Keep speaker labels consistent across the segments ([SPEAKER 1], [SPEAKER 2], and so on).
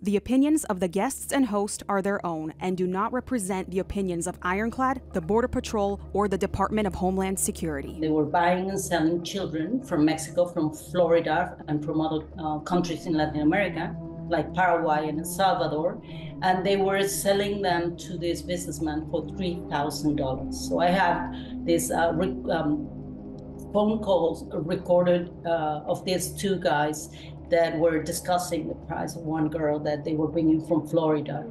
[SPEAKER 1] The opinions of the guests and host are their own and do not represent the opinions of Ironclad, the Border Patrol, or the Department of Homeland Security.
[SPEAKER 2] They were buying and selling children from Mexico, from Florida, and from other countries in Latin America, like Paraguay and El Salvador, and they were selling them to this businessman for $3,000. So I have this phone calls recorded of these two guys that were discussing the price of one girl that they were bringing from Florida,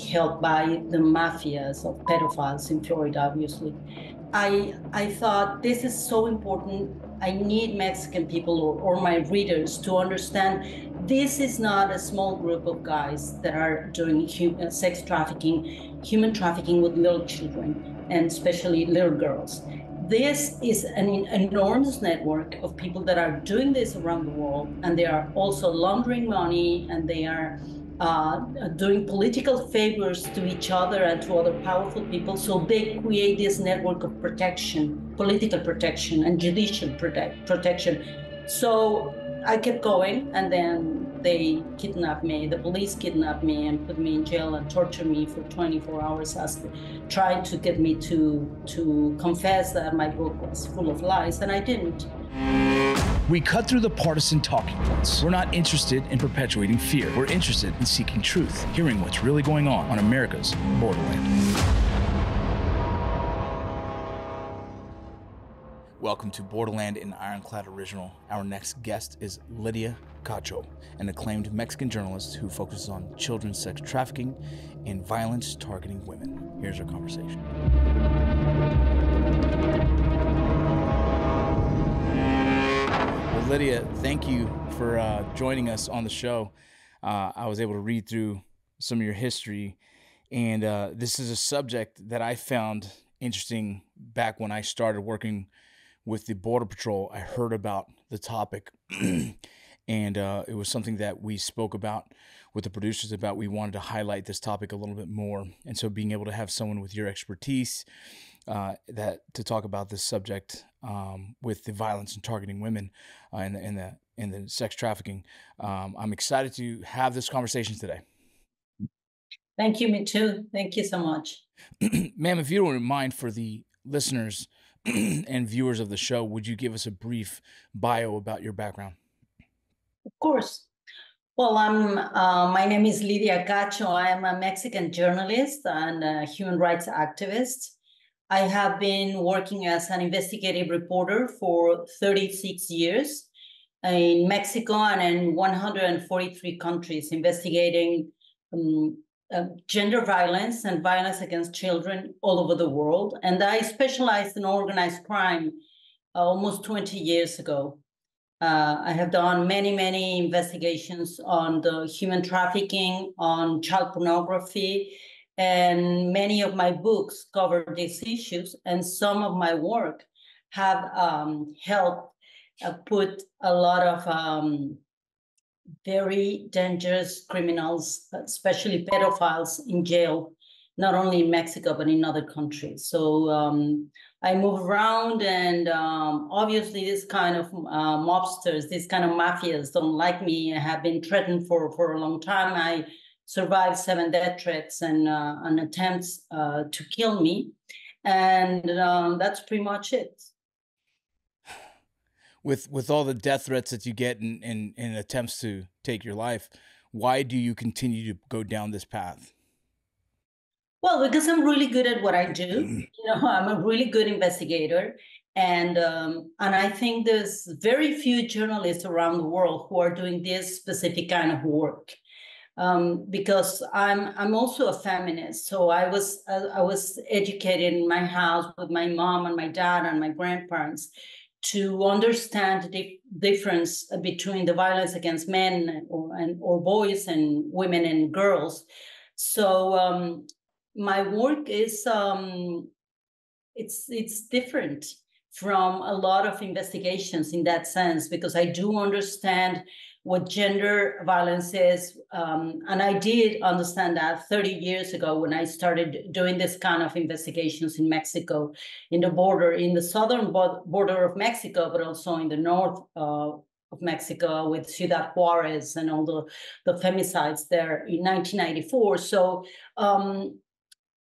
[SPEAKER 2] held by the mafias of pedophiles in Florida, obviously. I thought this is so important. I need Mexican people or my readers to understand this is not a small group of guys that are doing sex trafficking, human trafficking with little children, and especially little girls. This is an enormous network of people that are doing this around the world, and they are also laundering money, and they are doing political favors to each other and to other powerful people. So they create this network of protection, political protection and judicial protection. So I kept going, and then they kidnapped me. The police kidnapped me and put me in jail and tortured me for 24 hours, trying to get me to confess that my book was full of lies, and I didn't.
[SPEAKER 3] We cut through the partisan talking points. We're not interested in perpetuating fear. We're interested in seeking truth, hearing what's really going on America's Borderland. Welcome to Borderland, an Ironclad original. Our next guest is Lydia Cacho, an acclaimed Mexican journalist who focuses on children's sex trafficking and violence targeting women. Here's our conversation. Well, Lydia, thank you for joining us on the show. I was able to read through some of your history, and this is a subject that I found interesting back when I started working with the Border Patrol. I heard about the topic and it was something that we spoke about with the producers about. We wanted to highlight this topic a little bit more. And so being able to have someone with your expertise to talk about this subject with the violence and targeting women and the sex trafficking, I'm excited to have this conversation today.
[SPEAKER 2] Thank you, me too. Thank you so much.
[SPEAKER 3] Ma'am, if you don't mind, for the listeners and viewers of the show, would you give us a brief bio about your background?
[SPEAKER 2] Of course. Well, my name is Lydia Cacho. I am a Mexican journalist and a human rights activist. I have been working as an investigative reporter for 36 years in Mexico and in 143 countries, investigating gender violence and violence against children all over the world. And I specialized in organized crime almost 20 years ago. I have done many investigations on the human trafficking, on child pornography, and many of my books cover these issues. And some of my work have helped put a lot of very dangerous criminals, especially pedophiles, in jail, not only in Mexico, but in other countries. So I move around, and obviously this kind of mobsters, these kind of mafias don't like me. I have been threatened for a long time. I survived 7 death threats and attempts to kill me. And that's pretty much it.
[SPEAKER 3] With all the death threats that you get in attempts to take your life, why do you continue to go down this path?
[SPEAKER 2] Well, because I'm really good at what I do. I'm a really good investigator, and I think there's very few journalists around the world who are doing this specific kind of work. Because I'm also a feminist, so I was educated in my house with my mom and my dad and my grandparents to understand the difference between the violence against men or boys and women and girls. So my work is it's different from a lot of investigations in that sense, because I do understand what gender violence is. And I did understand that 30 years ago when I started doing this kind of investigations in Mexico, in the southern border of Mexico, but also in the north of Mexico with Ciudad Juarez and all the femicides there in 1994. So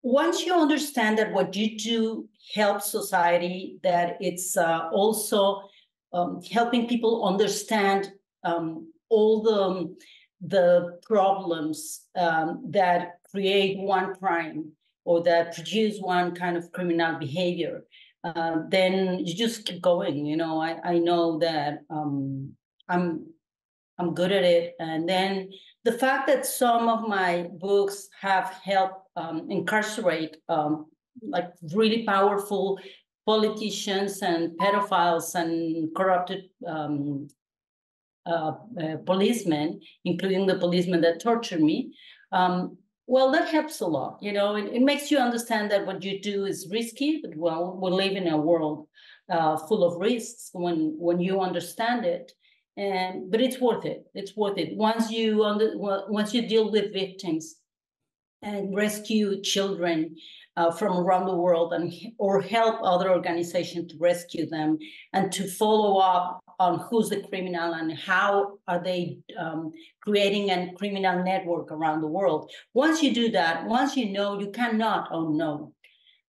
[SPEAKER 2] once you understand that what you do helps society, that it's also helping people understand all the problems that create one crime or that produce one kind of criminal behavior, then you just keep going. You know, I know that I'm good at it. And then the fact that some of my books have helped incarcerate like really powerful politicians and pedophiles and corrupted policemen, including the policeman that tortured me, well, that helps a lot. You know, it makes you understand that what you do is risky, but well, we live in a world full of risks when you understand it. But it's worth it. It's worth it. Once you deal with victims and rescue children from around the world, or help other organizations to rescue them, and to follow up on who's the criminal and how are they creating a criminal network around the world. Once you do that, once you know, you cannot unknow.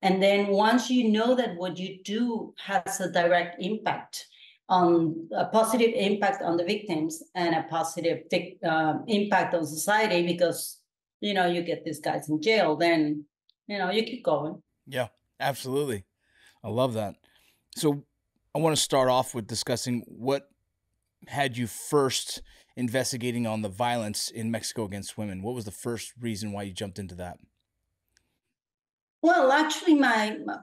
[SPEAKER 2] And then once you know that what you do has a direct impact, a positive impact on the victims and a positive impact on society, because, you know, you get these guys in jail, then, you know, you keep going.
[SPEAKER 3] Yeah, absolutely. I love that. So I want to start off with discussing what had you first investigating on the violence in Mexico against women. What was the first reason why you jumped into that?
[SPEAKER 2] Well, actually,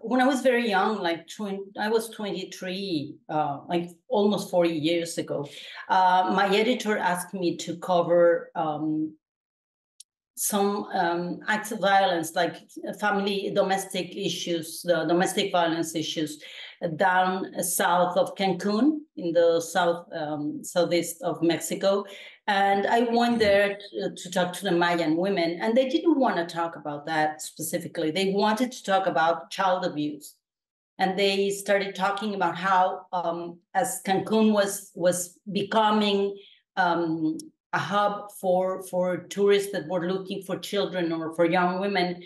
[SPEAKER 2] when I was very young, I was 23, like almost 40 years ago, my editor asked me to cover some acts of violence, like domestic issues, the domestic violence issues down south of Cancun, in the southeast of Mexico. And I went there to talk to the Mayan women, and they didn't want to talk about that specifically. They wanted to talk about child abuse. And they started talking about how, as Cancun was becoming a hub for tourists that were looking for children or for young women,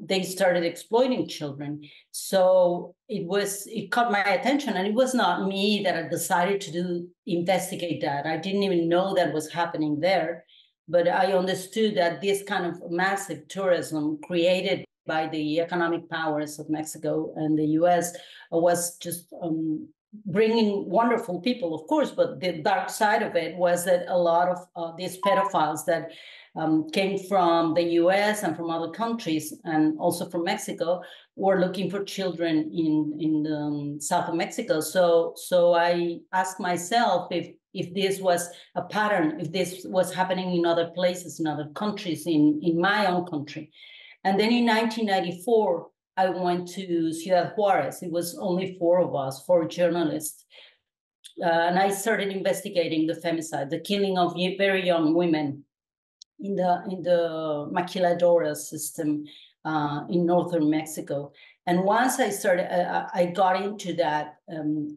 [SPEAKER 2] they started exploiting children. So it caught my attention, and it was not me that I decided to investigate that. I didn't even know that was happening there, but I understood that this kind of massive tourism created by the economic powers of Mexico and the US was just bringing wonderful people, of course, but the dark side of it was that a lot of these pedophiles that came from the US and from other countries, and also from Mexico, were looking for children in the south of Mexico. So I asked myself if this was a pattern, if this was happening in other places, in other countries, in my own country. And then in 1994, I went to Ciudad Juarez. It was only four journalists. And I started investigating the femicide, the killing of very young women in the maquiladora system in northern Mexico. And once I got into that,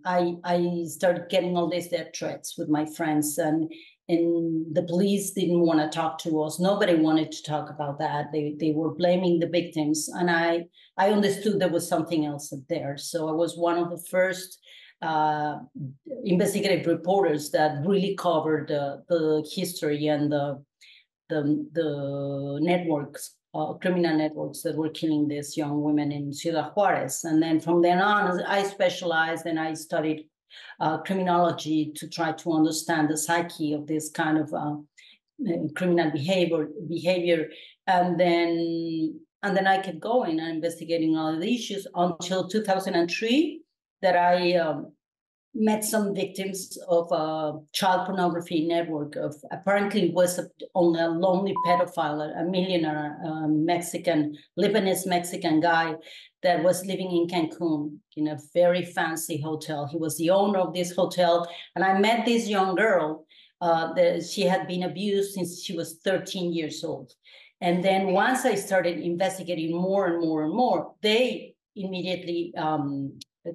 [SPEAKER 2] I started getting all these death threats with my friends, and the police didn't want to talk to us. Nobody wanted to talk about that. They were blaming the victims, and I understood there was something else there. So I was one of the first investigative reporters that really covered the history and the networks, criminal networks that were killing these young women in Ciudad Juarez. And then from then on, I specialized and I studied criminology to try to understand the psyche of this kind of criminal behavior. And then I kept going and investigating all the issues until 2003, that I met some victims of a child pornography network. Apparently it was only a lonely pedophile, a millionaire Lebanese Mexican guy that was living in Cancun in a very fancy hotel. He was the owner of this hotel. And I met this young girl that she had been abused since she was 13 years old. And then once I started investigating more and more and more, they immediately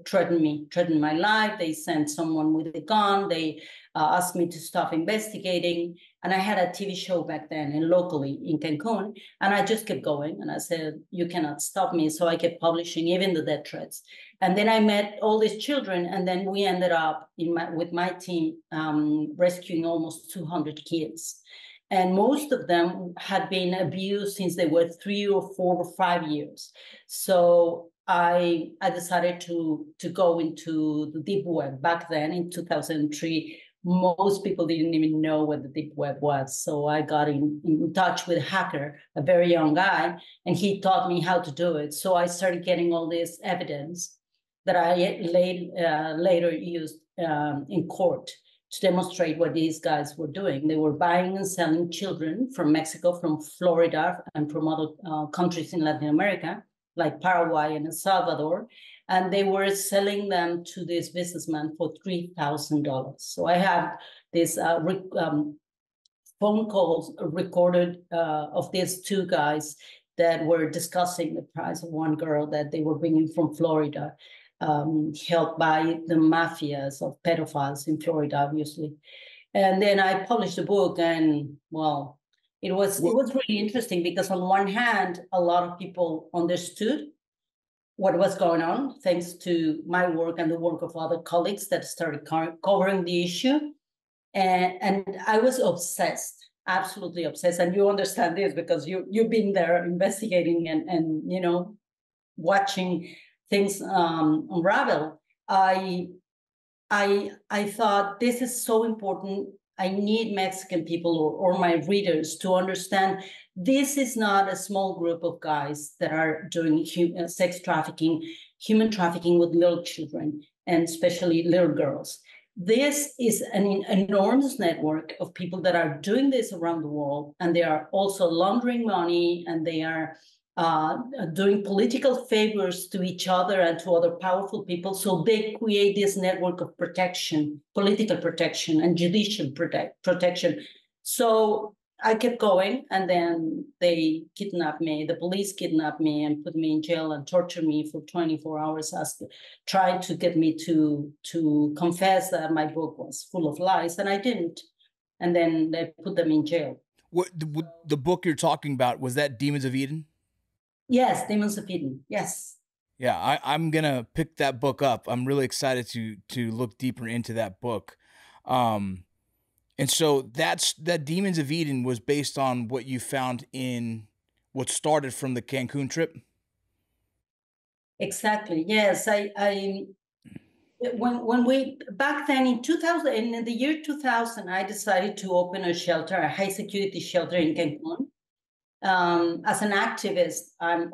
[SPEAKER 2] threatened my life. They sent someone with a gun. They asked me to stop investigating. And I had a TV show back then and locally in Cancun. And I just kept going. And I said, you cannot stop me. So I kept publishing even the death threats. And then I met all these children. And then we ended up with my team rescuing almost 200 kids. And most of them had been abused since they were 3 or 4 or 5 years. So I decided to go into the deep web. Back then in 2003, most people didn't even know what the deep web was. So I got in touch with a hacker, a very young guy, and he taught me how to do it. So I started getting all this evidence that I later used in court to demonstrate what these guys were doing. They were buying and selling children from Mexico, from Florida, and from other countries in Latin America, like Paraguay and El Salvador, and they were selling them to this businessman for $3,000. So I have this phone calls recorded of these two guys that were discussing the price of one girl that they were bringing from Florida, held by the mafias of pedophiles in Florida, obviously. And then I published a book, and well, it was really interesting because on one hand, a lot of people understood what was going on, thanks to my work and the work of other colleagues that started covering the issue. And I was obsessed, absolutely obsessed. And you understand this because you've been there investigating and you know, watching things unravel. I thought this is so important. I need Mexican people or my readers to understand this is not a small group of guys that are doing sex trafficking, human trafficking with little children, and especially little girls. This is an enormous network of people that are doing this around the world, and they are also laundering money, and they are doing political favors to each other and to other powerful people. So they create this network of protection, political protection and judicial protection. So I kept going, and then they kidnapped me. The police kidnapped me and put me in jail and tortured me for 24 hours, trying to get me to confess that my book was full of lies, and I didn't. And then they put them in jail.
[SPEAKER 3] What the book you're talking about, was that Demons of Eden?
[SPEAKER 2] Yes, Demons of Eden. Yes.
[SPEAKER 3] Yeah, I'm gonna pick that book up. I'm really excited to look deeper into that book. And so that Demons of Eden was based on what you found in what started from the Cancun trip.
[SPEAKER 2] Exactly. Yes, when we back then in 2000, in the year 2000, I decided to open a shelter, a high security shelter in Cancun. As an activist, I'm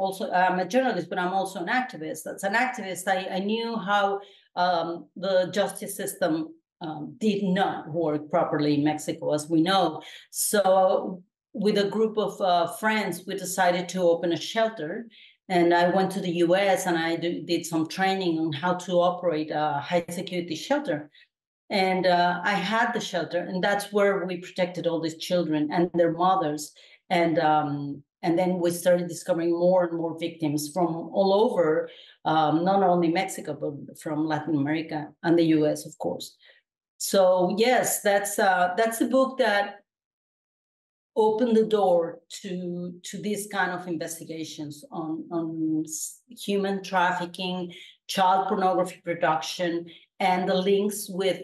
[SPEAKER 2] a journalist, but I'm also an activist. As an activist, I knew how the justice system did not work properly in Mexico, as we know. So with a group of friends, we decided to open a shelter. And I went to the US and I did some training on how to operate a high security shelter. And I had the shelter, and that's where we protected all these children and their mothers. And then we started discovering more and more victims from all over, not only Mexico, but from Latin America and the US, of course. So yes, that's a book that opened the door to these kind of investigations on human trafficking, child pornography production, and the links with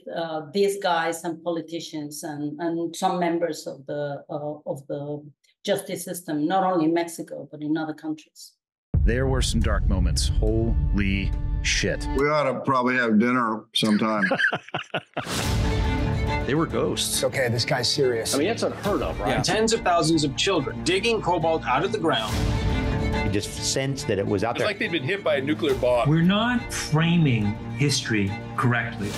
[SPEAKER 2] these guys and politicians and some members of the justice system, not only in Mexico, but in other countries.
[SPEAKER 4] There were some dark moments. Holy shit.
[SPEAKER 5] We ought to probably have dinner sometime.
[SPEAKER 4] They were ghosts.
[SPEAKER 6] Okay, this guy's serious.
[SPEAKER 7] I mean, it's unheard of, right?
[SPEAKER 3] Yeah.
[SPEAKER 7] Tens of thousands of children digging cobalt out of the ground.
[SPEAKER 8] You just sensed that it was out there.
[SPEAKER 9] It's like they'd been hit by a nuclear bomb.
[SPEAKER 10] We're not framing history correctly.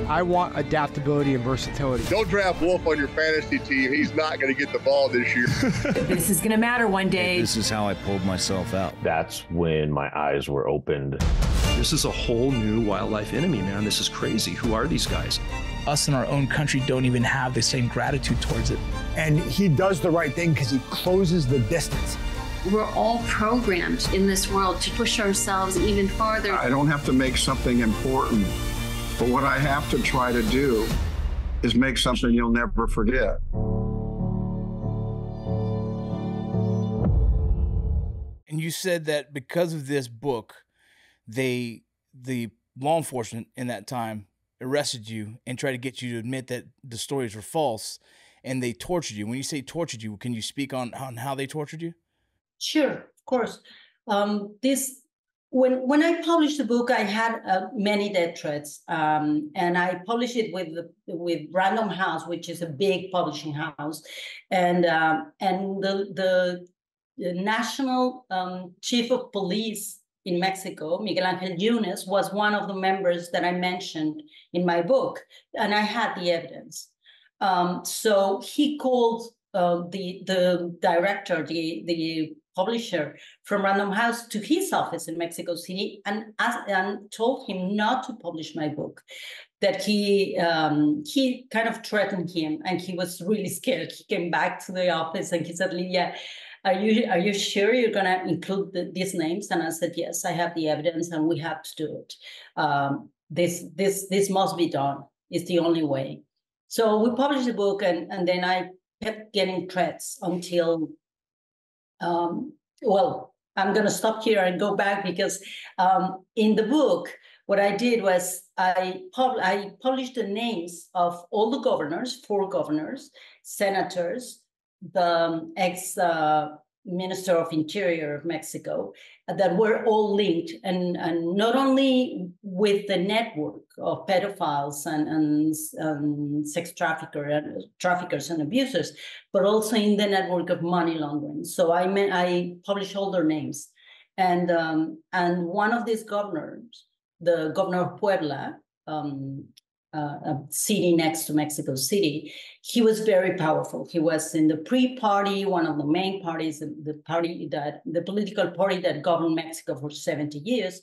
[SPEAKER 6] I want adaptability and versatility.
[SPEAKER 9] Don't draft Wolf on your fantasy team. He's not going to get the ball this year.
[SPEAKER 11] This is going to matter one day.
[SPEAKER 4] This is how I pulled myself out.
[SPEAKER 8] That's when my eyes were opened.
[SPEAKER 12] This is a whole new wildlife enemy, man. This is crazy. Who are these guys?
[SPEAKER 13] Us in our own country don't even have the same gratitude towards it.
[SPEAKER 6] And he does the right thing because he closes the distance.
[SPEAKER 14] We're all programmed in this world to push ourselves even farther.
[SPEAKER 5] I don't have to make something important, but what I have to try to do is make something you'll never forget.
[SPEAKER 3] And you said that because of this book, the law enforcement in that time arrested you and tried to get you to admit that the stories were false, and they tortured you. When you say tortured you, can you speak on how they tortured you?
[SPEAKER 2] Sure, of course. When I published the book, I had many death threats, and I published it with Random House, which is a big publishing house, and the national chief of police in Mexico, Miguel Angel Yunes, was one of the members that I mentioned in my book, and I had the evidence. So he called the director, the publisher from Random House, to his office in Mexico City and told him not to publish my book, that he kind of threatened him, and he was really scared. He came back to the office and he said, Lydia, are you sure you're going to include these names? And I said, yes, I have the evidence and we have to do it. This must be done. It's the only way. So we published the book, and then I kept getting threats until, well, I'm going to stop here and go back because in the book, what I did was I published the names of all the governors, 4 governors, senators, the ex-Minister of Interior of Mexico, that were all linked, and not only with the network of pedophiles and sex traffickers and abusers, but also in the network of money laundering. So I published all their names, and one of these governors, the governor of Puebla, a city next to Mexico City, he was very powerful. He was in the PRI party, one of the main parties, the political party that governed Mexico for 70 years.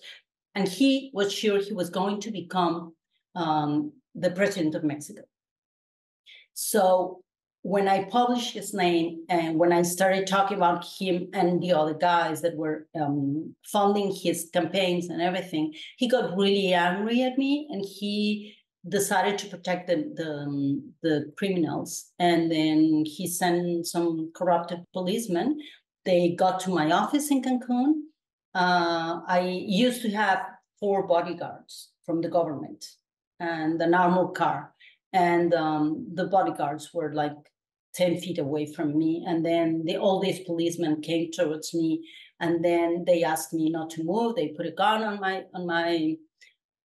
[SPEAKER 2] And he was sure he was going to become the president of Mexico. So when I published his name and when I started talking about him and the other guys that were funding his campaigns and everything, he got really angry at me, and he decided to protect the criminals. And then he sent some corrupted policemen. They got to my office in Cancun. I used to have 4 bodyguards from the government and an armored car. And the bodyguards were like 10 feet away from me. And then all these policemen came towards me, and then they asked me not to move. They put a gun on my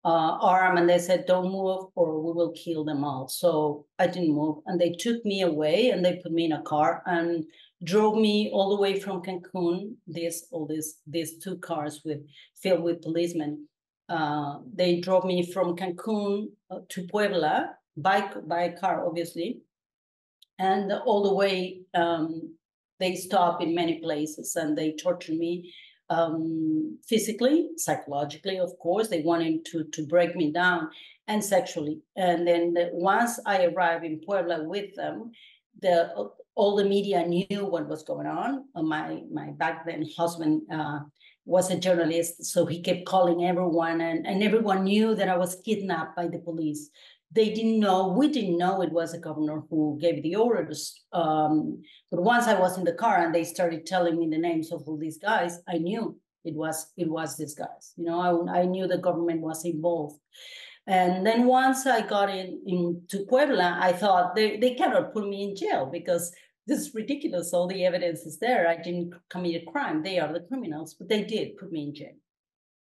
[SPEAKER 2] arm, and they said, don't move or we will kill them all. So I didn't move, and they took me away, and they put me in a car and drove me all the way from Cancun. These 2 cars filled with policemen. They drove me from Cancun to Puebla by car, obviously, and all the way they stopped in many places, and they tortured me. Physically, psychologically, of course. They wanted to break me down, and sexually. And then once I arrived in Puebla with them, all the media knew what was going on. My back then husband was a journalist, so he kept calling everyone, and everyone knew that I was kidnapped by the police. We didn't know it was a governor who gave the orders. But once I was in the car and they started telling me the names of all these guys, I knew it was these guys. You know, I knew the government was involved. And then once I got into Puebla, I thought they cannot put me in jail because this is ridiculous. All the evidence is there. I didn't commit a crime. They are the criminals, but they did put me in jail.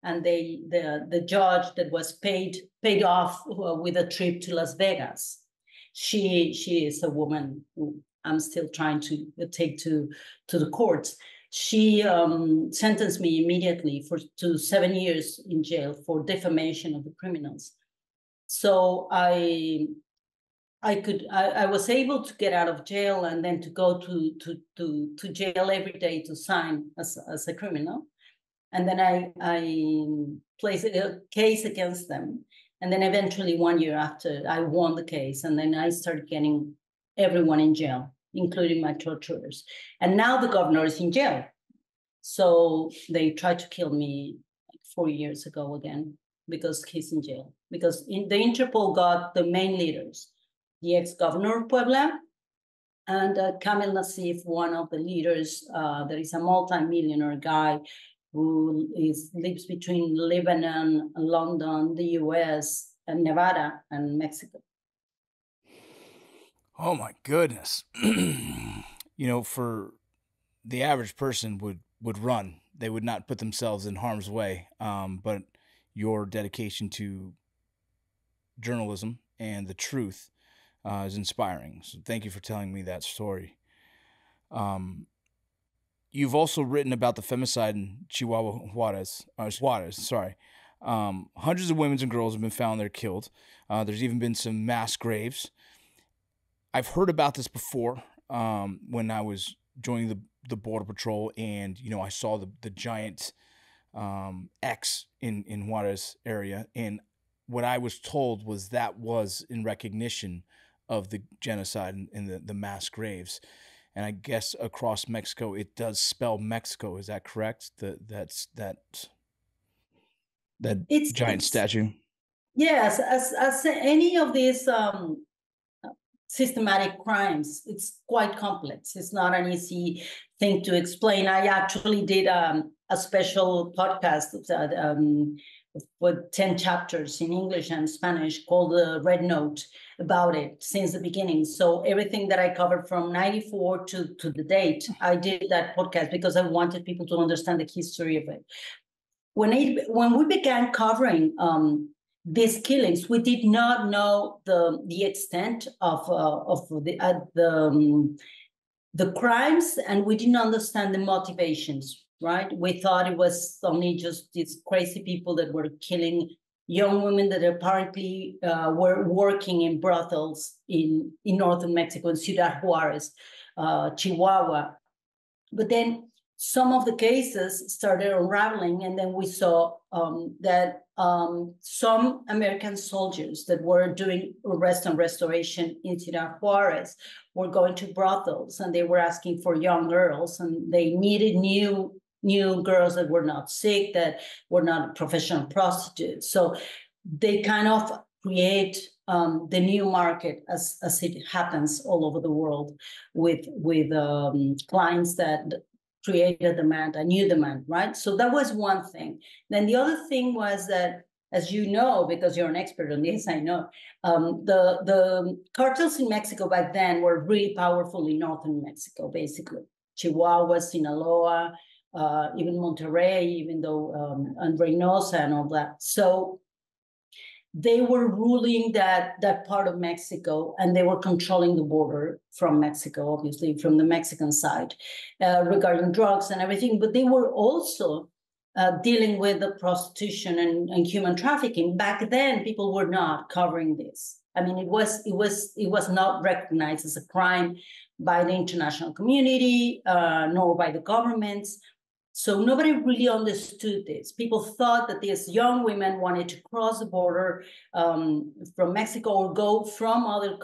[SPEAKER 2] And the judge that was paid off with a trip to Las Vegas, she is a woman who I'm still trying to take to the courts. She sentenced me immediately to 7 years in jail for defamation of the criminals. So I was able to get out of jail and then to go to jail every day to sign as a criminal. And then I placed a case against them. And then eventually 1 year after, I won the case. And then I started getting everyone in jail, including my torturers. And now the governor is in jail. So they tried to kill me like 4 years ago again because he's in jail. Because the Interpol got the main leaders, the ex-governor of Puebla, and Kamel Nassif, one of the leaders. There is a multi-millionaire guy who lives between Lebanon, London, the US, and Nevada, and Mexico.
[SPEAKER 3] Oh my goodness. For the average person would run. They would not put themselves in harm's way. But your dedication to journalism and the truth is inspiring. So thank you for telling me that story. You've also written about the femicide in Chihuahua Juarez. Hundreds of women and girls have been found there killed. There's even been some mass graves. I've heard about this before when I was joining the Border Patrol, and I saw the giant X in Juarez area, and what I was told was that was in recognition of the genocide and the mass graves. And I guess across Mexico, it does spell Mexico. Is that correct? That giant statue.
[SPEAKER 2] Yes, as any of these systematic crimes, it's quite complex. It's not an easy thing to explain. I actually did a special podcast with 10 chapters in English and Spanish called the Red Note about it since the beginning. So everything that I covered from 94 to the date, I did that podcast because I wanted people to understand the history of it. When we began covering these killings, we did not know the extent of the crimes, and we didn't understand the motivations. Right? We thought it was only just these crazy people that were killing young women that apparently were working in brothels in northern Mexico, in Ciudad Juarez, Chihuahua. But then some of the cases started unraveling, and then we saw that some American soldiers that were doing arrest and restoration in Ciudad Juarez were going to brothels, and they were asking for young girls, and they needed new girls that were not sick, that were not professional prostitutes. So they kind of create the new market as it happens all over the world with clients that create a new demand, right? So that was one thing. Then the other thing was that, as you know, because you're an expert on this, I know, the cartels in Mexico back then were really powerful in northern Mexico, basically. Chihuahua, Sinaloa, even Monterrey, even though and Reynosa and all that. So they were ruling that part of Mexico, and they were controlling the border from Mexico, obviously from the Mexican side, regarding drugs and everything. But they were also dealing with the prostitution and human trafficking. Back then, people were not covering this. I mean, it was not recognized as a crime by the international community, nor by the governments. So nobody really understood this. People thought that these young women wanted to cross the border from Mexico or go from other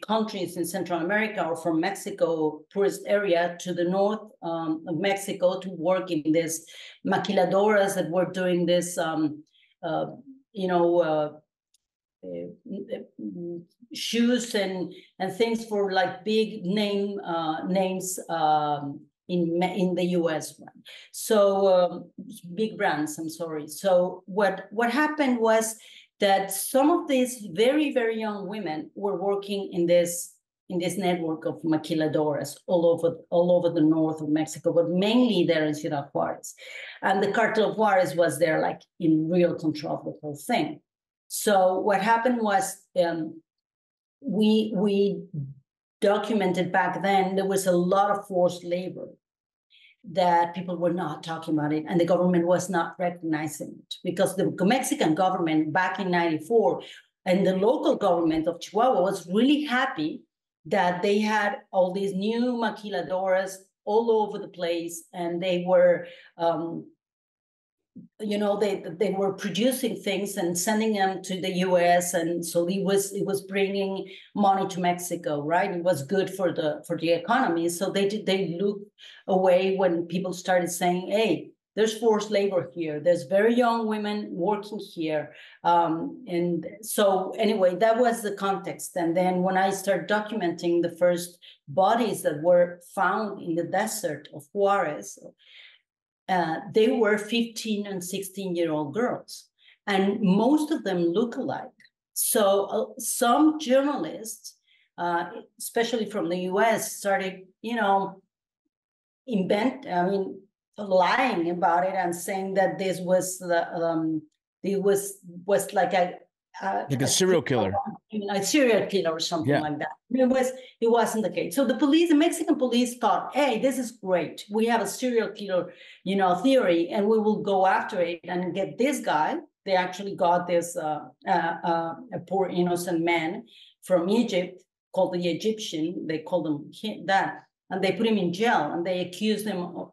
[SPEAKER 2] countries in Central America or from Mexico tourist area to the north of Mexico to work in these maquiladoras that were doing this, shoes and things for like big names in the US. So big brands, I'm sorry. So what happened was that some of these very, very young women were working in this network of maquiladoras all over the north of Mexico, but mainly there in Ciudad Juarez. And the cartel of Juarez was there like in real control of the whole thing. So what happened was we documented back then there was a lot of forced labor that people were not talking about it, and the government was not recognizing it, because the Mexican government back in 94 and the local government of Chihuahua was really happy that they had all these new maquiladoras all over the place, and they were they were producing things and sending them to the U.S. and so it was bringing money to Mexico, right? It was good for the economy. So they looked away when people started saying, "Hey, there's forced labor here. There's very young women working here," and so anyway, that was the context. And then when I started documenting the first bodies that were found in the desert of Juarez. They were 15 and 16-year-old girls, and most of them look alike. So some journalists, especially from the U.S., started, lying about it and saying that this was was like
[SPEAKER 3] a serial killer,
[SPEAKER 2] a serial killer or something like that. It wasn't the case. So the Mexican police thought, "Hey, this is great. We have a serial killer, theory, and we will go after it and get this guy." They actually got this a poor innocent man from Egypt called the Egyptian. They called him that, and they put him in jail and they accused him of,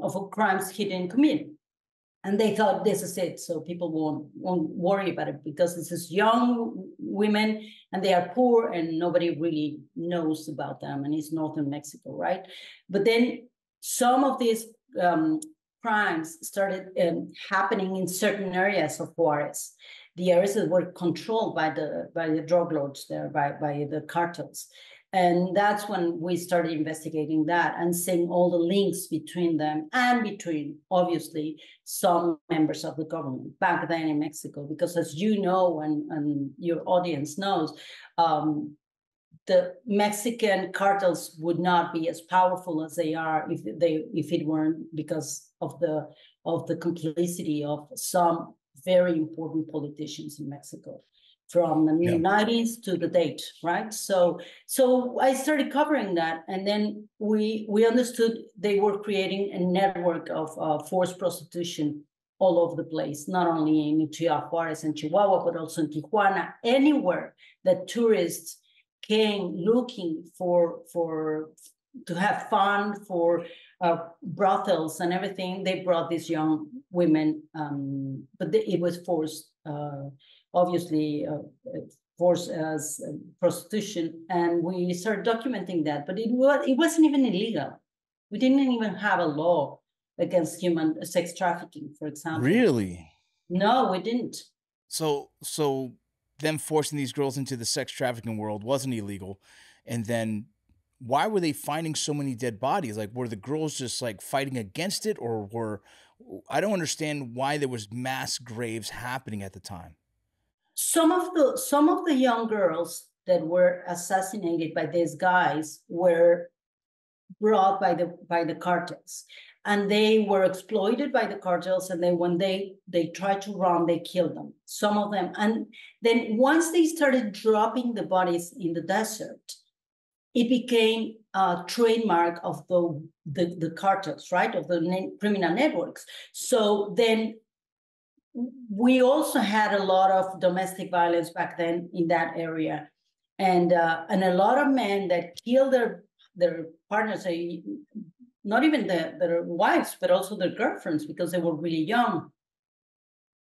[SPEAKER 2] of crimes he didn't commit. And they thought this is it, so people won't worry about it because this is young women and they are poor and nobody really knows about them, and it's northern Mexico, right? But then some of these crimes started happening in certain areas of Juarez, the areas that were controlled by the drug lords there, by the cartels. And that's when we started investigating that and seeing all the links between them and between, obviously, some members of the government back then in Mexico. Because as you know, and your audience knows, the Mexican cartels would not be as powerful as they are if it weren't because of the complicity of some very important politicians in Mexico. From the mid-90s to the date, right? So I started covering that, and then we understood they were creating a network of forced prostitution all over the place, not only in Juarez and Chihuahua, but also in Tijuana. Anywhere that tourists came looking to have fun, for brothels and everything, they brought these young women, but it was forced. Obviously forced as prostitution, and we started documenting that. But it wasn't even illegal. We didn't even have a law against human sex trafficking, for example.
[SPEAKER 3] Really?
[SPEAKER 2] No, we didn't.
[SPEAKER 3] So them forcing these girls into the sex trafficking world wasn't illegal, and then why were they finding so many dead bodies? Like, were the girls just like fighting against it, or I don't understand why there was mass graves happening at the time.
[SPEAKER 2] Some of the young girls that were assassinated by these guys were brought by the cartels, and they were exploited by the cartels. And then when they tried to run, they killed them, some of them. And then once they started dropping the bodies in the desert, it became a trademark of the cartels, right, of the criminal networks. So then we also had a lot of domestic violence back then in that area, and a lot of men that killed their partners, not even their wives, but also their girlfriends, because they were really young.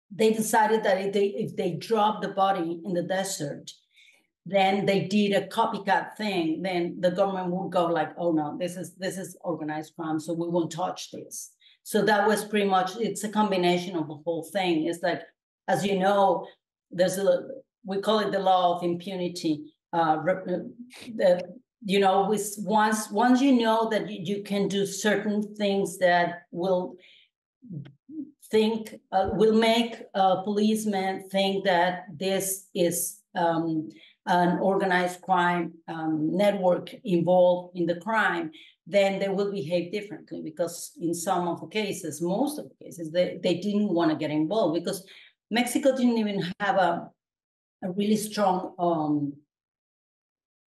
[SPEAKER 2] They decided that if they dropped the body in the desert, then they did a copycat thing. Then the government would go like, "Oh no, this is organized crime, so we won't touch this." So that was pretty much, it's a combination of the whole thing. It's like, as you know, we call it the law of impunity. Once you know that you can do certain things that will make policemen think that this is an organized crime network involved in the crime, then they will behave differently, because in some of the cases, most of the cases, they didn't want to get involved, because Mexico didn't even have a really strong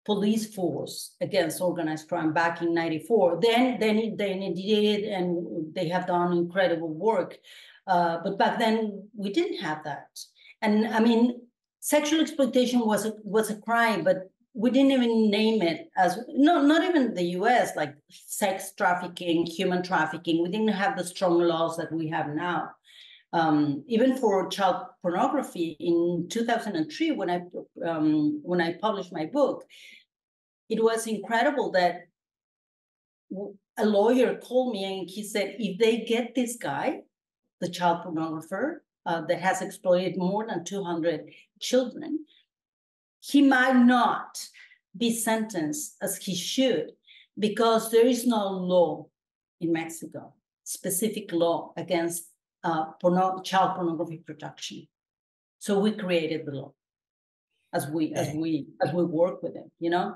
[SPEAKER 2] police force against organized crime back in '94. Then it did, and they have done incredible work. But back then we didn't have that. And I mean, sexual exploitation was a crime, but we didn't even name it as, no, not even the US, like sex trafficking, human trafficking. We didn't have the strong laws that we have now. Even for child pornography in 2003, when I published my book, it was incredible that a lawyer called me and he said, if they get this guy, the child pornographer that has exploited more than 200 children, he might not be sentenced as he should, because there is no law in Mexico, specific law against child pornography production. So we created the law as we work with it, you know.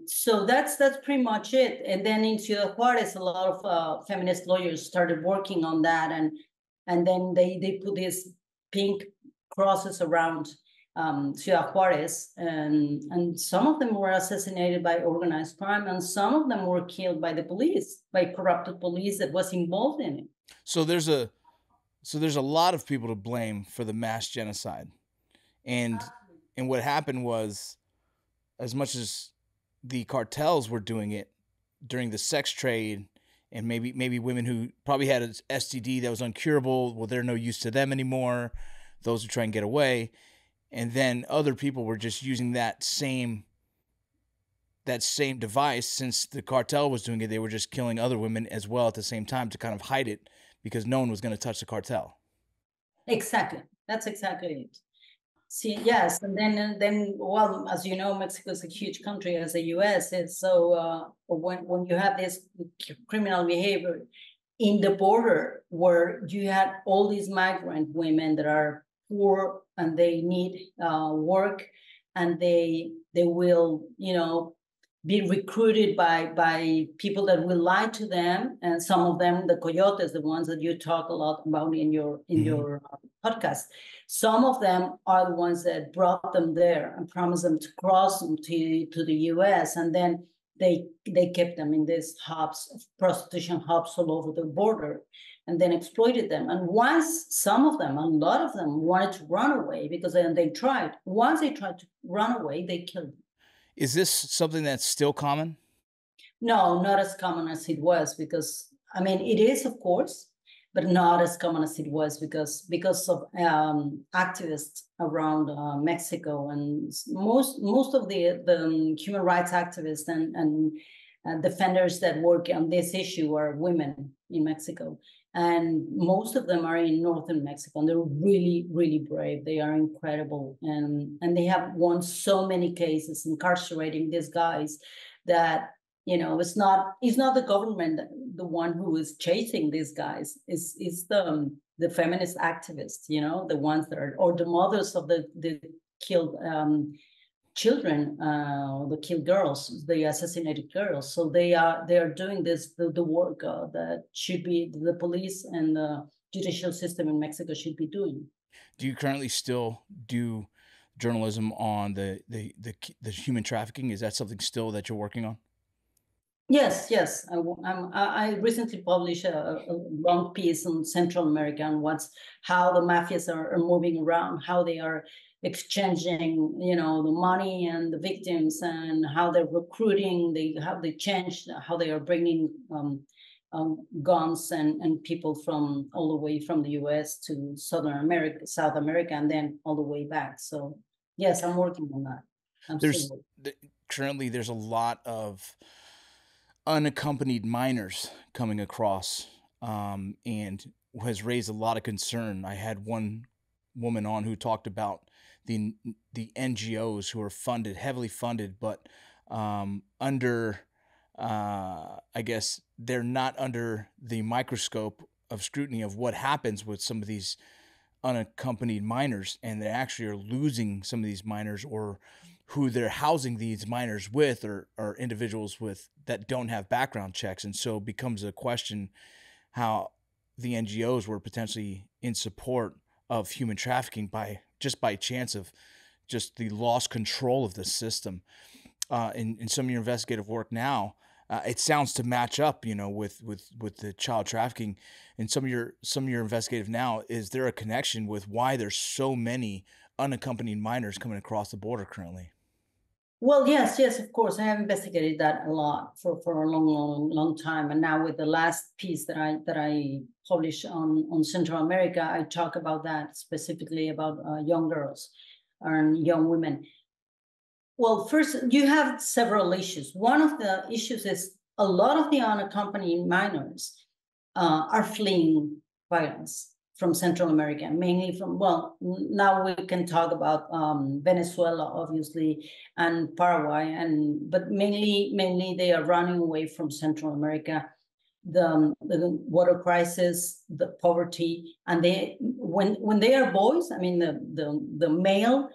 [SPEAKER 2] So that's pretty much it. And then in Ciudad Juarez, a lot of feminist lawyers started working on that, and then they put these pink crosses around Ciudad Juarez, and some of them were assassinated by organized crime, and some of them were killed by the police, by corrupted police that was involved in it.
[SPEAKER 3] So there's a lot of people to blame for the mass genocide, and what happened was, as much as the cartels were doing it during the sex trade, and maybe women who probably had an STD that was incurable, well, they're no use to them anymore, those who try and get away. And then other people were just using that same device. Since the cartel was doing it, they were just killing other women as well at the same time to kind of hide it, because no one was going to touch the cartel.
[SPEAKER 2] Exactly. That's exactly it. See, yes. And then, well, as you know, Mexico is a huge country as the US is. So when you have this criminal behavior in the border, where you had all these migrant women that are poor and they need work, and they will, you know, be recruited by people that will lie to them, and some of them, the coyotes, the ones that you talk a lot about in your podcast, some of them are the ones that brought them there and promised them to cross them to the US, and then they kept them in these hubs, prostitution hubs all over the border, and then exploited them. And once some of them, a lot of them, wanted to run away, because then they tried. Once they tried to run away, they killed them.
[SPEAKER 3] Is this something that's still common?
[SPEAKER 2] No, not as common as it was, because, I mean, it is, of course, but not as common as it was because of activists around Mexico, and most of the human rights activists and defenders that work on this issue are women in Mexico. And most of them are in northern Mexico, and they're really, really brave. They are incredible. And they have won so many cases incarcerating these guys that, you know, it's not the government, the one who is chasing these guys. It's the feminist activists, you know, the ones that are, or the mothers of the killed children, the killed girls, the assassinated girls. So they are doing the work that should be the police and the judicial system in Mexico should be doing.
[SPEAKER 3] Do you currently still do journalism on the human trafficking? Is that something still that you're working on?
[SPEAKER 2] Yes. I recently published a long piece on Central America and how the mafias are moving around, how they are exchanging, you know, the money and the victims, and how they're recruiting, how they changed, how they are bringing guns and people from all the way from the US to South America, and then all the way back. So yes, I'm working on that.
[SPEAKER 3] Currently there's a lot of unaccompanied minors coming across, and has raised a lot of concern. I had one woman on who talked about the NGOs who are heavily funded, but under, I guess they're not under the microscope of scrutiny of what happens with some of these unaccompanied minors, and they actually are losing some of these minors, or who they're housing these minors with are individuals that don't have background checks. And so it becomes a question how the NGOs were potentially in support of human trafficking by chance of just the lost control of the system. In some of your investigative work now, it sounds to match up, you know, with the child trafficking. In some of your investigative now, is there a connection with why there's so many unaccompanied minors coming across the border currently?
[SPEAKER 2] Well, yes, of course. I have investigated that a lot for a long time. And now with the last piece that I published on Central America, I talk about that specifically about young girls and young women. Well, first, you have several issues. One of the issues is a lot of the unaccompanied minors are fleeing violence from Central America, mainly from, well, now we can talk about Venezuela, obviously, and Paraguay, but mainly they are running away from Central America, the water crisis, the poverty, and when they are boys, I mean the male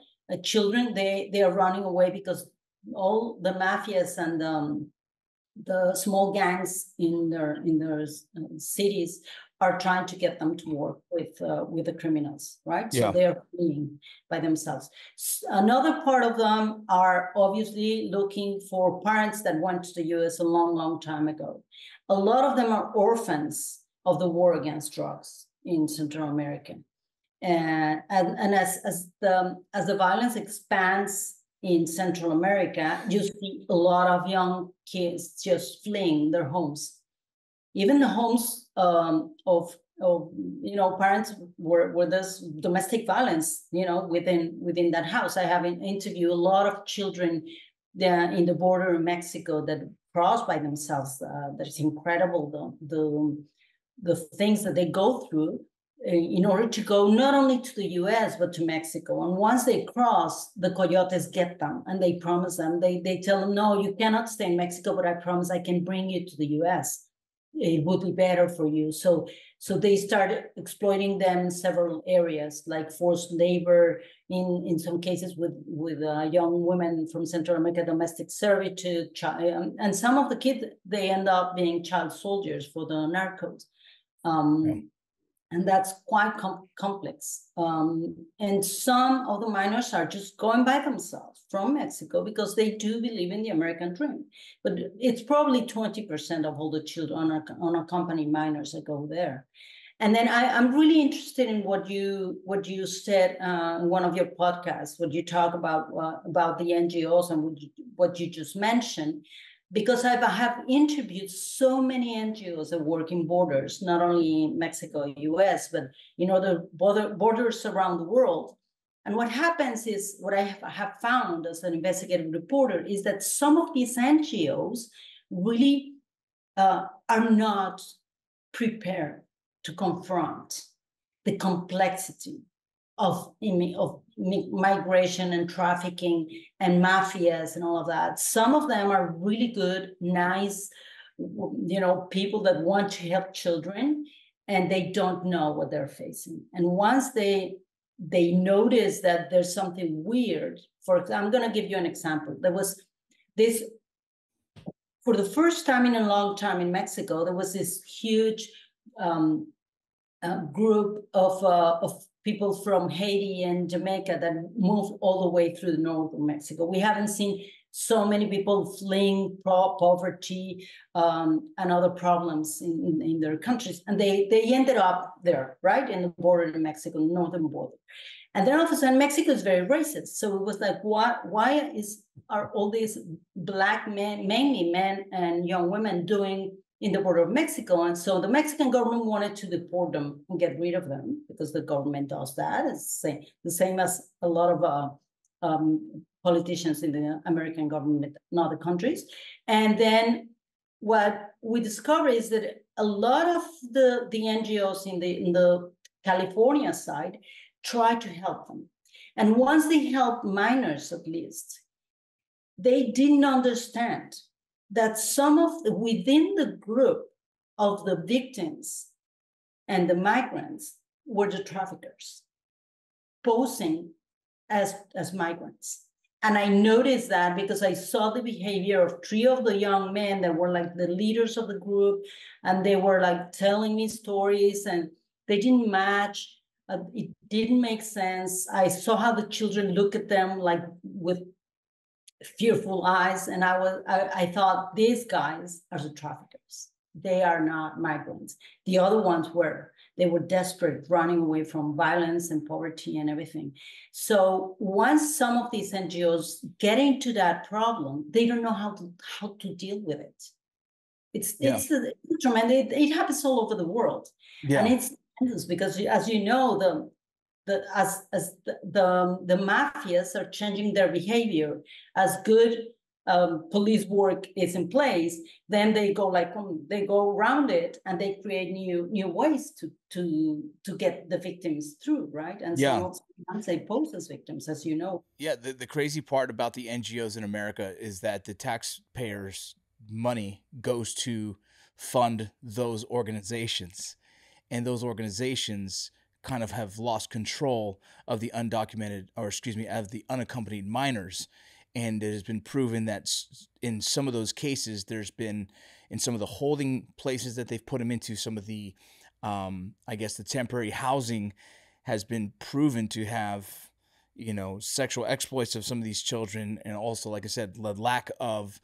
[SPEAKER 2] children, they are running away because all the mafias and the small gangs in their cities are trying to get them to work with the criminals, right?
[SPEAKER 3] Yeah.
[SPEAKER 2] So they're fleeing by themselves. Another part of them are obviously looking for parents that went to the US a long time ago. A lot of them are orphans of the war against drugs in Central America. And as the violence expands in Central America, you see a lot of young kids just fleeing their homes. Even the homes of parents where there's domestic violence, within that house. I have interviewed a lot of children there in the border in Mexico that cross by themselves. That is incredible, the things that they go through in order to go not only to the US, but to Mexico. And once they cross, the coyotes get them and they promise them, they tell them, no, you cannot stay in Mexico, but I promise I can bring you to the US. It would be better for you. So they started exploiting them in several areas, like forced labor, in some cases with young women from Central America, domestic servitude, and some of the kids, they end up being child soldiers for the narcos. And that's quite complex. And some of the minors are just going by themselves from Mexico because they do believe in the American dream. But it's probably 20% of all the children unaccompanied minors that go there. And then I'm really interested in what you said in one of your podcasts, what you talk about the NGOs and what you just mentioned. Because I have interviewed so many NGOs that work in borders, not only in Mexico, US, but the borders around the world. And what happens is, what I have found as an investigative reporter is that some of these NGOs really are not prepared to confront the complexity of migration and trafficking and mafias and all of that. Some of them are really good, nice, people that want to help children, and they don't know what they're facing. And once they notice that there's something weird, I'm going to give you an example. There was this, for the first time in a long time in Mexico, there was this huge group of people from Haiti and Jamaica that moved all the way through the north of Mexico. We haven't seen so many people fleeing poverty and other problems in their countries. And they ended up there, right, in the border of Mexico, northern border. And then all of a sudden, Mexico is very racist. So it was like, why are all these Black men, mainly men and young women, doing in the border of Mexico? And so the Mexican government wanted to deport them and get rid of them, because the government does that. It's the same as a lot of politicians in the American government in other countries. And then what we discover is that a lot of the NGOs in the California side try to help them. And once they help minors, at least, they didn't understand that within the group of the victims and the migrants were the traffickers posing as migrants. And I noticed that because I saw the behavior of 3 of the young men that were like the leaders of the group, and they were like telling me stories, and they didn't match. It didn't make sense. I saw how the children look at them like with fearful eyes, and I thought, these guys are the traffickers. They are not migrants. The other ones were. They were desperate, running away from violence and poverty and everything. So once some of these NGOs get into that problem, they don't know how to deal with it. It's tremendous. It happens all over the world, and it's tremendous because, as you know, the mafias are changing their behavior as good police work is in place, then they go around it and they create new ways to get the victims through, right? And sometimes they pose as victims, as you know.
[SPEAKER 3] Yeah, the crazy part about the NGOs in America is that the taxpayers' money goes to fund those organizations, and those organizations kind of have lost control of the of the unaccompanied minors. And it has been proven that in some of those cases, there's been, in some of the holding places that they've put them into, some of the, I guess, the temporary housing has been proven to have, sexual exploits of some of these children. And also, like I said, the lack of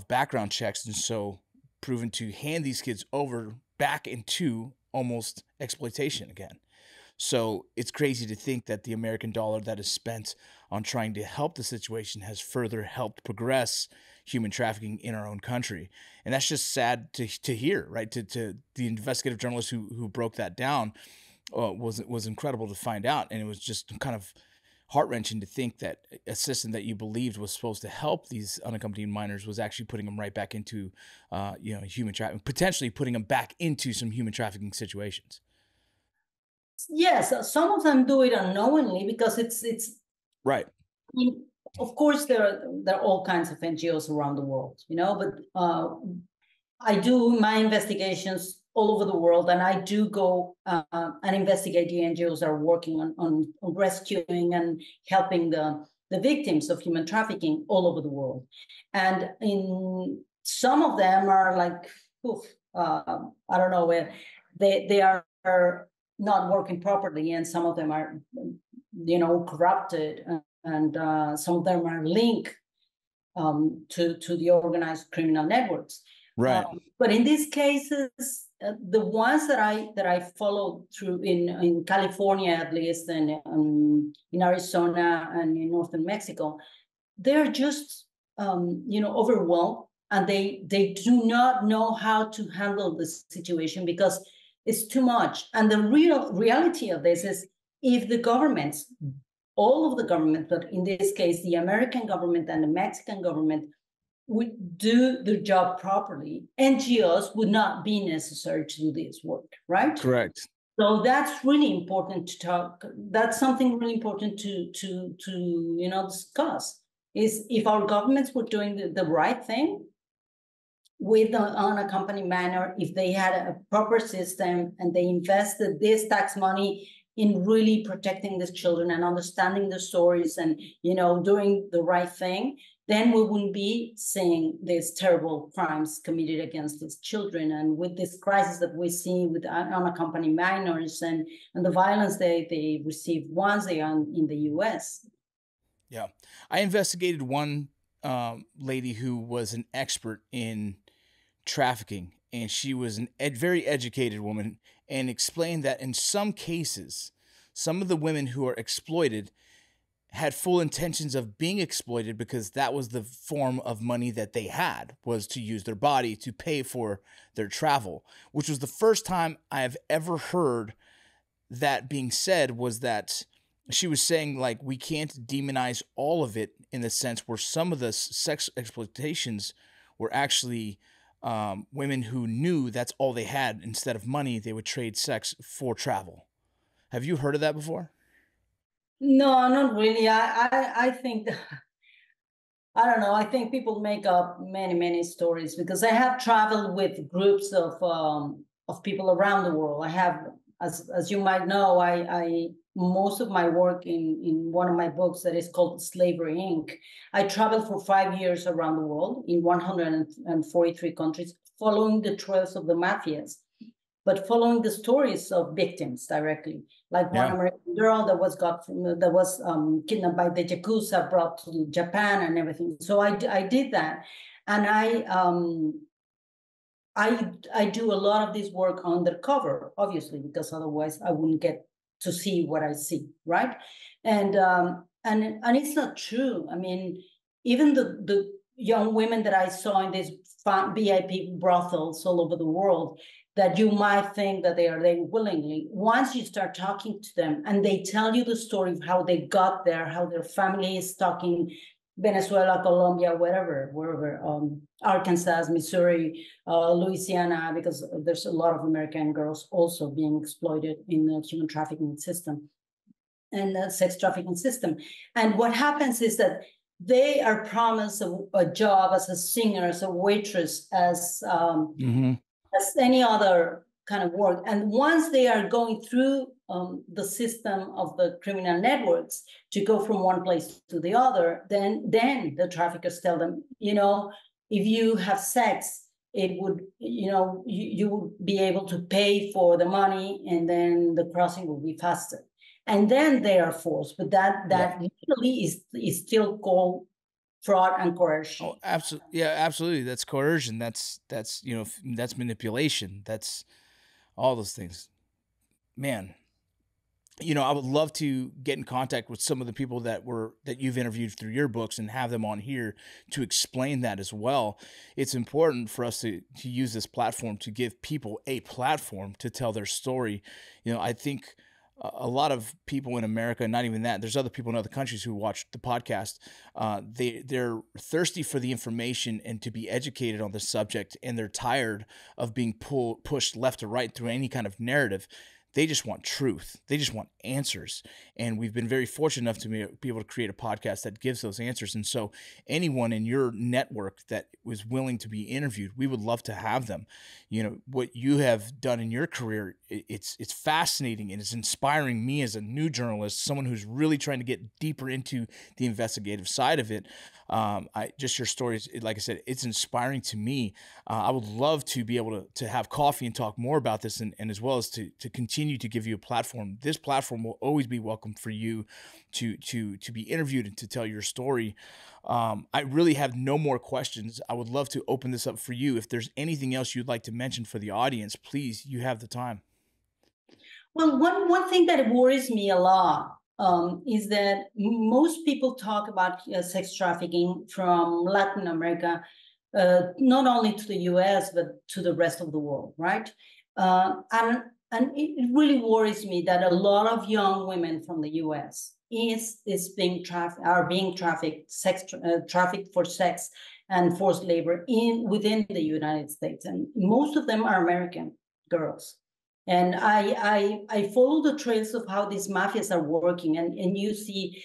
[SPEAKER 3] background checks. And so proven to hand these kids over back into almost exploitation again. So it's crazy to think that the American dollar that is spent on trying to help the situation has further helped progress human trafficking in our own country. And that's just sad to hear, right? To the investigative journalist who broke that down was incredible to find out. And it was just kind of heart-wrenching to think that a system that you believed was supposed to help these unaccompanied minors was actually putting them right back into human trafficking, potentially putting them back into some human trafficking situations.
[SPEAKER 2] Yes, some of them do it unknowingly because it's
[SPEAKER 3] right.
[SPEAKER 2] I mean, of course, there are all kinds of NGOs around the world, but I do my investigations all over the world, and I do go and investigate the NGOs that are working on rescuing and helping the victims of human trafficking all over the world. And in some of them are like, I don't know where they are not working properly, and some of them are, corrupted, and some of them are linked to the organized criminal networks.
[SPEAKER 3] Right.
[SPEAKER 2] But in these cases, the ones that I followed through in California, at least, and in Arizona and in northern Mexico, they're just overwhelmed, and they do not know how to handle this situation because it's too much. And the reality of this is, if the governments, all of the governments, but in this case, the American government and the Mexican government, would do their job properly, NGOs would not be necessary to do this work, right?
[SPEAKER 3] Correct.
[SPEAKER 2] So that's really important to talk. That's something really important to discuss. Is if our governments were doing the right thing with the unaccompanied minor, if they had a proper system and they invested this tax money in really protecting these children and understanding the stories and doing the right thing, then we wouldn't be seeing these terrible crimes committed against these children. And with this crisis that we see with unaccompanied minors and the violence they receive once they are in the US.
[SPEAKER 3] Yeah. I investigated one lady who was an expert in trafficking, and she was a very educated woman, and explained that in some cases, some of the women who are exploited had full intentions of being exploited because that was the form of money that they had, was to use their body to pay for their travel, which was the first time I have ever heard that being said. Was that she was saying, like, we can't demonize all of it, in the sense where some of the sex exploitations were actually women who knew that's all they had. Instead of money, they would trade sex for travel. Have you heard of that before?
[SPEAKER 2] No, not really. I think, I don't know. I think people make up many stories, because I have traveled with groups of people around the world. I have, as you might know, I most of my work in one of my books that is called Slavery Inc. I traveled for 5 years around the world in 143 countries, following the trails of the mafias, but following the stories of victims directly. Like one American girl that was kidnapped by the Yakuza, brought to Japan and everything. So I did that, and I do a lot of this work undercover, obviously, because otherwise I wouldn't get to see what I see, right? And it's not true. I mean, even the young women that I saw in these VIP brothels all over the world, that you might think that they are there willingly. Once you start talking to them and they tell you the story of how they got there, how their family is stuck in Venezuela, Colombia, wherever, Arkansas, Missouri, Louisiana, because there's a lot of American girls also being exploited in the human trafficking system and the sex trafficking system. And what happens is that they are promised a job as a singer, as a waitress, as any other kind of work. And once they are going through the system of the criminal networks to go from one place to the other, then the traffickers tell them, if you have sex, it would, you would be able to pay for the money, and then the crossing will be faster. And then they are forced, but that usually is still called fraud and coercion.
[SPEAKER 3] Oh, absolutely. Yeah, absolutely. That's coercion. That's that's manipulation. That's all those things. Man, I would love to get in contact with some of the people that you've interviewed through your books and have them on here to explain that as well. It's important for us to use this platform to give people a platform to tell their story. I think a lot of people in America, not even that, there's other people in other countries who watch the podcast. They're thirsty for the information and to be educated on the subject, and they're tired of being pushed left to right through any kind of narrative. They just want truth. They just want answers. And we've been very fortunate enough to be able to create a podcast that gives those answers. And so anyone in your network that was willing to be interviewed, we would love to have them. What you have done in your career, it's fascinating, and it's inspiring me as a new journalist, someone who's really trying to get deeper into the investigative side of it. Just your stories, like I said, it's inspiring to me. I would love to be able to have coffee and talk more about this, and as well as to continue to give you a platform. This platform will always be welcome for you to be interviewed and to tell your story. I really have no more questions. I would love to open this up for you. If there's anything else you'd like to mention for the audience, please, you have the time.
[SPEAKER 2] Well, one thing that worries me a lot is that most people talk about sex trafficking from Latin America, not only to the US, but to the rest of the world, right? And it really worries me that a lot of young women from the US are being trafficked, trafficked for sex and forced labor within the United States. And most of them are American girls. And I follow the trails of how these mafias are working, and you see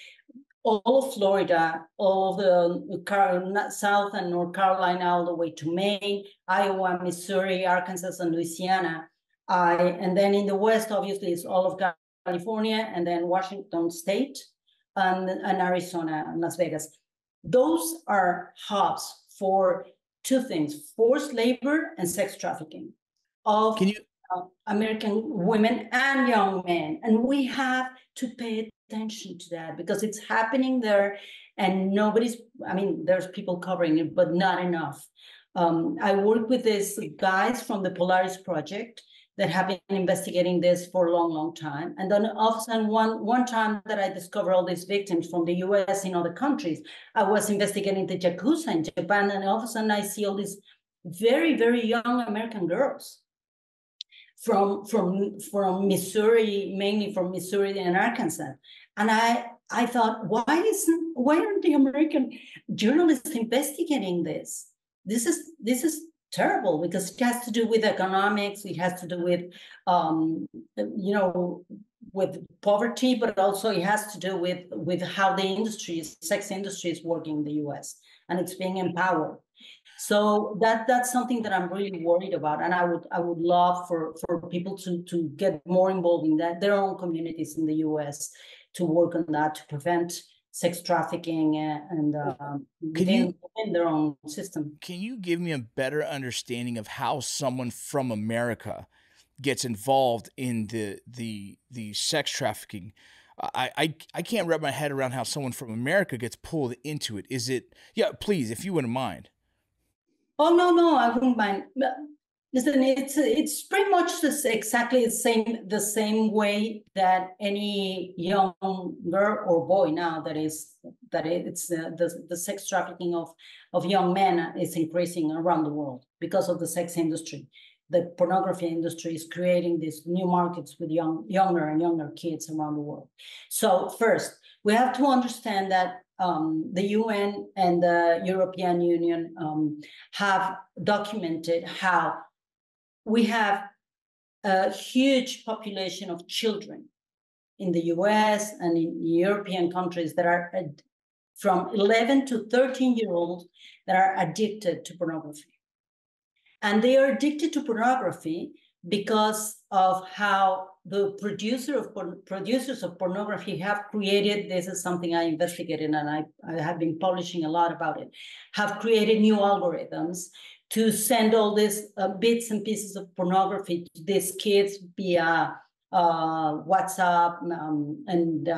[SPEAKER 2] all of Florida, all of the South and North Carolina, all the way to Maine, Iowa, Missouri, Arkansas, and Louisiana. And then in the West, obviously, it's all of California, and then Washington State, and Arizona, and Las Vegas. Those are hubs for two things: forced labor and sex trafficking of American women and young men. And we have to pay attention to that, because it's happening there, and there's people covering it, but not enough. I work with these guys from the Polaris Project that have been investigating this for a long, long time. And then all of a sudden, one time that I discovered all these victims from the US in other countries, I was investigating the Yakuza in Japan, and all of a sudden I see all these very, very young American girls from Missouri, mainly from Missouri and Arkansas. And I thought, why aren't the American journalists investigating this? This is terrible, because it has to do with economics. It has to do with, with poverty, but also it has to do with how the sex industry is working in the US, and it's being empowered. So that's something that I'm really worried about, and I would love for people to get more involved in that, their own communities in the US, to work on that, to prevent sex trafficking and within their own system.
[SPEAKER 3] Can you give me a better understanding of how someone from America gets involved in the sex trafficking? I can't wrap my head around how someone from America gets pulled into it. Is it? Yeah, please, if you wouldn't mind.
[SPEAKER 2] Oh, no, I wouldn't mind. Listen, it's pretty much exactly the same way that any young girl or boy now it's the sex trafficking of young men is increasing around the world because of the sex industry. The pornography industry is creating these new markets with younger and younger kids around the world. So first, we have to understand that the UN and the European Union have documented how we have a huge population of children in the US and in European countries that are from 11 to 13-year-olds that are addicted to pornography. And they are addicted to pornography because of how the producers of pornography have created, this is something I investigated and I have been publishing a lot about it, have created new algorithms to send all these bits and pieces of pornography to these kids via WhatsApp and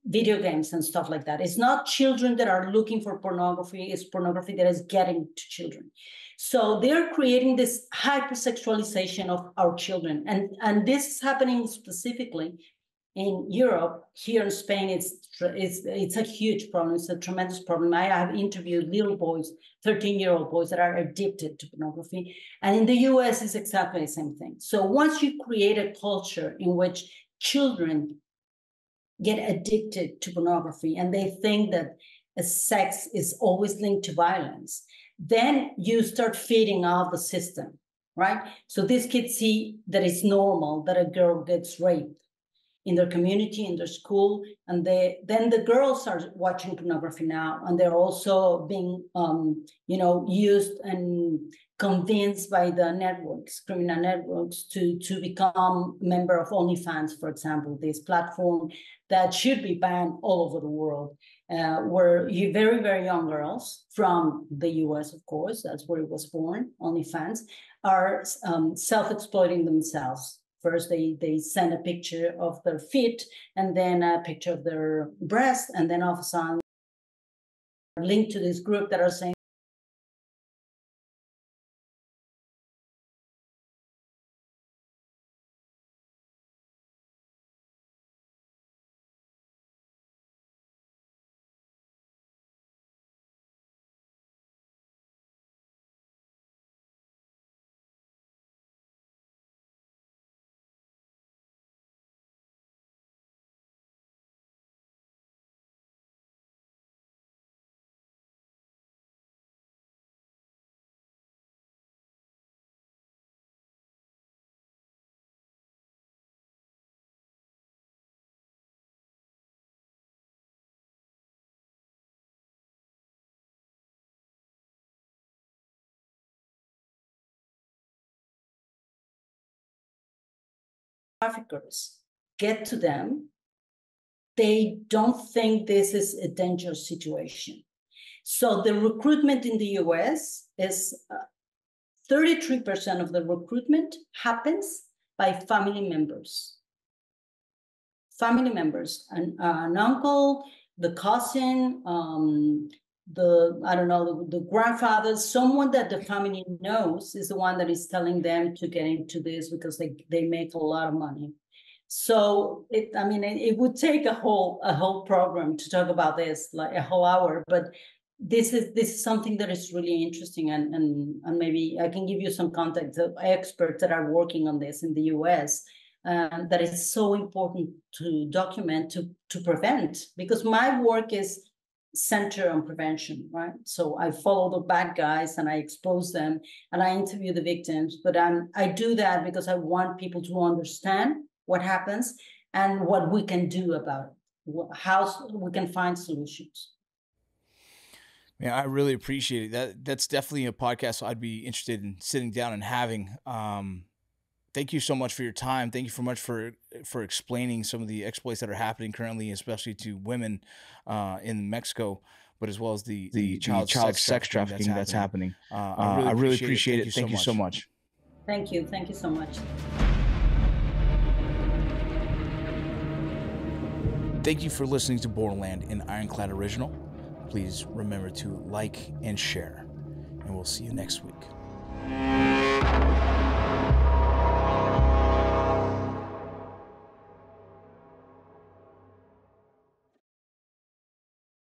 [SPEAKER 2] video games and stuff like that. It's not children that are looking for pornography, it's pornography that is getting to children. So they're creating this hypersexualization of our children. And this is happening specifically in Europe. Here in Spain, it's a huge problem. It's a tremendous problem. I have interviewed little boys, 13-year-old boys that are addicted to pornography. And in the US, it's exactly the same thing. So once you create a culture in which children get addicted to pornography and they think that sex is always linked to violence, then you start feeding off the system, right? So these kids see that it's normal that a girl gets raped in their community, in their school, and then the girls are watching pornography now, and they're also being, used and convinced by the networks, criminal networks, to become a member of OnlyFans, for example, this platform that should be banned all over the world, where very, very young girls from the US, of course, that's where it was born, OnlyFans, are self-exploiting themselves. First, they send a picture of their feet and then a picture of their breast, and then all of a sudden linked to this group that are saying, traffickers get to them, they don't think this is a dangerous situation. So the recruitment in the US is 33% of the recruitment happens by family members. Family members, an uncle, the cousin, the grandfather, someone that the family knows is the one that is telling them to get into this because they make a lot of money. So it would take a whole program to talk about this, like a whole hour, but this is something that is really interesting, and maybe I can give you some context of experts that are working on this in the US. That is so important to document, to prevent, because my work is centered on prevention, right? So I follow the bad guys and I expose them and I interview the victims, but I do that because I want people to understand what happens and what we can do about it, how we can find solutions.
[SPEAKER 3] Yeah, I really appreciate it. That's definitely a podcast I'd be interested in sitting down and having. Thank you so much for your time. Thank you so much for explaining some of the exploits that are happening currently, especially to women in Mexico, but as well as the child sex trafficking that's happening. I really appreciate it. Thank you so much.
[SPEAKER 2] Thank you. Thank you so much.
[SPEAKER 3] Thank you for listening to Borderland, an Ironclad original. Please remember to like and share, and we'll see you next week.